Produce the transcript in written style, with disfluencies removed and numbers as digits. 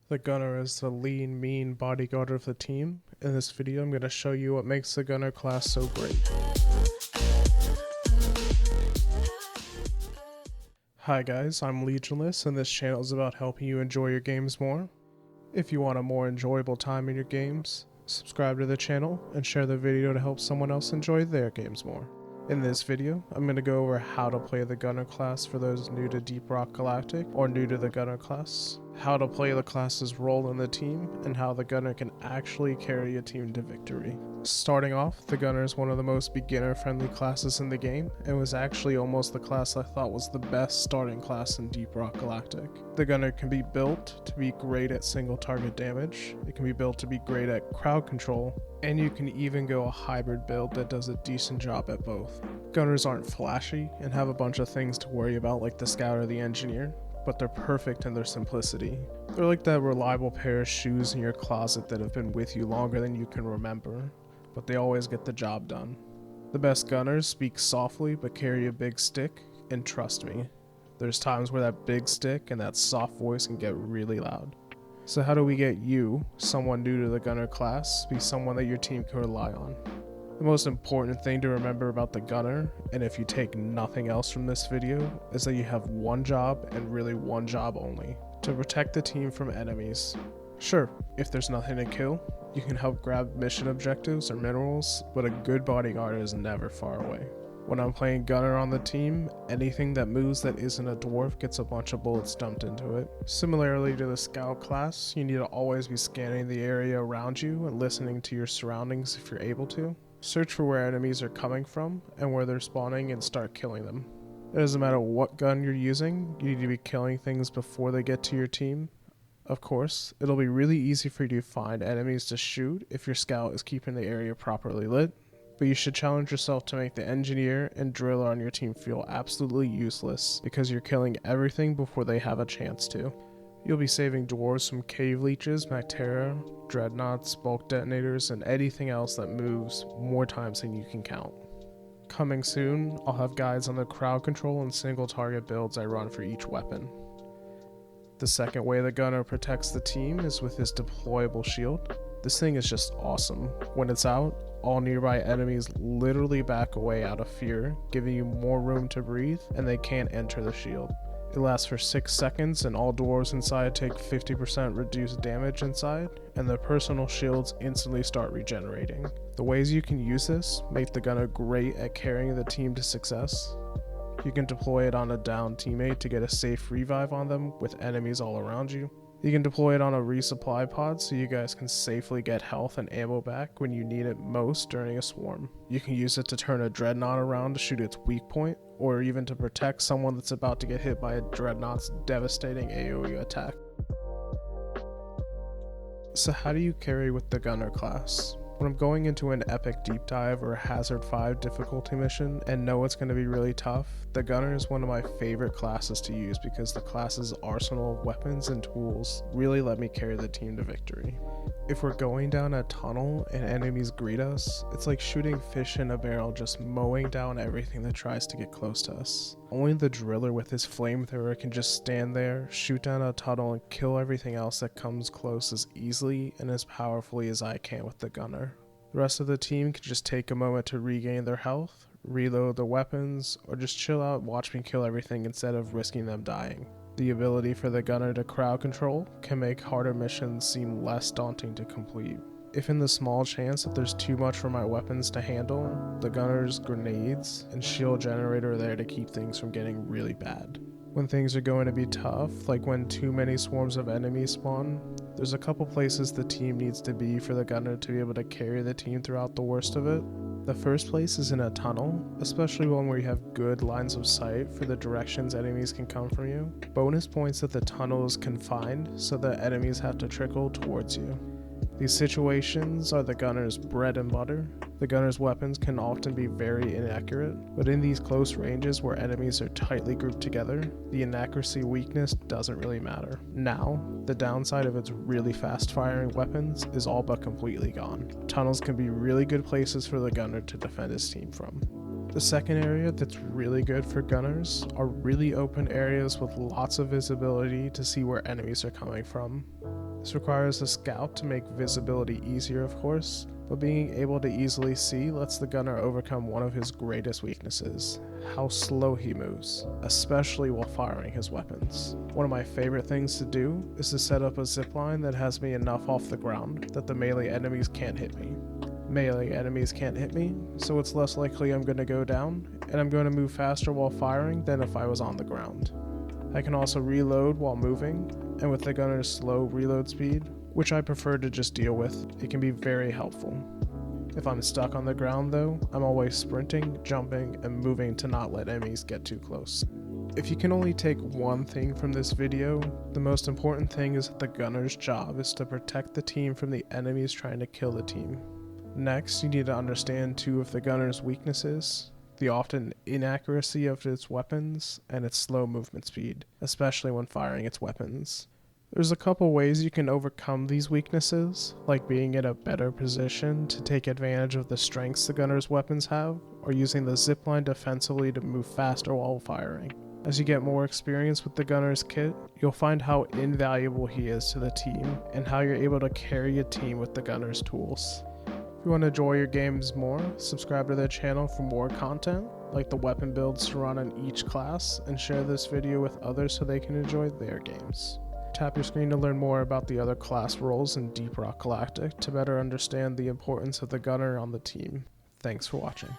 The gunner is the lean, mean bodyguard of the team. In this video, I'm going to show you what makes the gunner class so great. Hi guys, I'm Legionless, and this channel is about helping you enjoy your games more. If you want a more enjoyable time in your games, subscribe to the channel and share the video to help someone else enjoy their games more. In this video, I'm going to go over how to play the gunner class for those new to Deep Rock Galactic or new to the gunner class, how to play the class's role in the team, and how the gunner can actually carry a team to victory. Starting off, the gunner is one of the most beginner-friendly classes in the game, and was actually almost the class I thought was the best starting class in Deep Rock Galactic. The gunner can be built to be great at single target damage, it can be built to be great at crowd control, and you can even go a hybrid build that does a decent job at both. Gunners aren't flashy and have a bunch of things to worry about like the scout or the engineer, but they're perfect in their simplicity. They're like that reliable pair of shoes in your closet that have been with you longer than you can remember, but they always get the job done. The best gunners speak softly but carry a big stick, and trust me, there's times where that big stick and that soft voice can get really loud. So how do we get you, someone new to the gunner class, be someone that your team can rely on? The most important thing to remember about the gunner, and if you take nothing else from this video, is that you have one job and really one job only: to protect the team from enemies. Sure, if there's nothing to kill, you can help grab mission objectives or minerals, but a good bodyguard is never far away. When I'm playing gunner on the team, anything that moves that isn't a dwarf gets a bunch of bullets dumped into it. Similarly to the scout class, you need to always be scanning the area around you and listening to your surroundings if you're able to. Search for where enemies are coming from and where they're spawning and start killing them. It doesn't matter what gun you're using, you need to be killing things before they get to your team. Of course, it'll be really easy for you to find enemies to shoot if your scout is keeping the area properly lit, but you should challenge yourself to make the engineer and driller on your team feel absolutely useless because you're killing everything before they have a chance to. You'll be saving dwarves from cave leeches, Mactera, dreadnoughts, bulk detonators, and anything else that moves more times than you can count. Coming soon, I'll have guides on the crowd control and single target builds I run for each weapon. The second way the gunner protects the team is with his deployable shield. This thing is just awesome. When it's out, all nearby enemies literally back away out of fear, giving you more room to breathe, and they can't enter the shield. It lasts for 6 seconds, and all dwarves inside take 50% reduced damage inside, and their personal shields instantly start regenerating. The ways you can use this make the gunner great at carrying the team to success. You can deploy it on a downed teammate to get a safe revive on them with enemies all around you. You can deploy it on a resupply pod so you guys can safely get health and ammo back when you need it most during a swarm. You can use it to turn a dreadnought around to shoot its weak point, or even to protect someone that's about to get hit by a dreadnought's devastating AoE attack. So how do you carry with the gunner class? When I'm going into an epic deep dive or a hazard 5 difficulty mission and know it's going to be really tough, the gunner is one of my favorite classes to use because the class's arsenal of weapons and tools really let me carry the team to victory. If we're going down a tunnel and enemies greet us, it's like shooting fish in a barrel, just mowing down everything that tries to get close to us. Only the driller with his flamethrower can just stand there, shoot down a tunnel, and kill everything else that comes close as easily and as powerfully as I can with the gunner. The rest of the team can just take a moment to regain their health, reload their weapons, or just chill out and watch me kill everything instead of risking them dying. The ability for the gunner to crowd control can make harder missions seem less daunting to complete. If in the small chance that there's too much for my weapons to handle, the gunner's grenades and shield generator are there to keep things from getting really bad. When things are going to be tough, like when too many swarms of enemies spawn, there's a couple places the team needs to be for the gunner to be able to carry the team throughout the worst of it. The first place is in a tunnel, especially one where you have good lines of sight for the directions enemies can come from you. Bonus points that the tunnel is confined so that enemies have to trickle towards you. These situations are the gunner's bread and butter. The gunner's weapons can often be very inaccurate, but in these close ranges where enemies are tightly grouped together, the inaccuracy weakness doesn't really matter. Now, the downside of its really fast firing weapons is all but completely gone. Tunnels can be really good places for the gunner to defend his team from. The second area that's really good for gunners are really open areas with lots of visibility to see where enemies are coming from. This requires a scout to make visibility easier, of course, but being able to easily see lets the gunner overcome one of his greatest weaknesses: how slow he moves, especially while firing his weapons. One of my favorite things to do is to set up a zipline that has me enough off the ground that the melee enemies can't hit me. Melee enemies can't hit me, so it's less likely I'm going to go down, and I'm going to move faster while firing than if I was on the ground. I can also reload while moving, and with the gunner's slow reload speed, which I prefer to just deal with, it can be very helpful. If I'm stuck on the ground though, I'm always sprinting, jumping, and moving to not let enemies get too close. If you can only take one thing from this video, the most important thing is that the gunner's job is to protect the team from the enemies trying to kill the team. Next, you need to understand two of the gunner's weaknesses: the often inaccuracy of its weapons and its slow movement speed, especially when firing its weapons. There's a couple ways you can overcome these weaknesses, like being in a better position to take advantage of the strengths the gunner's weapons have, or using the zipline defensively to move faster while firing. As you get more experience with the gunner's kit, you'll find how invaluable he is to the team, and how you're able to carry a team with the gunner's tools. If you want to enjoy your games more, subscribe to their channel for more content, like the weapon builds to run in each class, and share this video with others so they can enjoy their games. Tap your screen to learn more about the other class roles in Deep Rock Galactic to better understand the importance of the gunner on the team. Thanks for watching.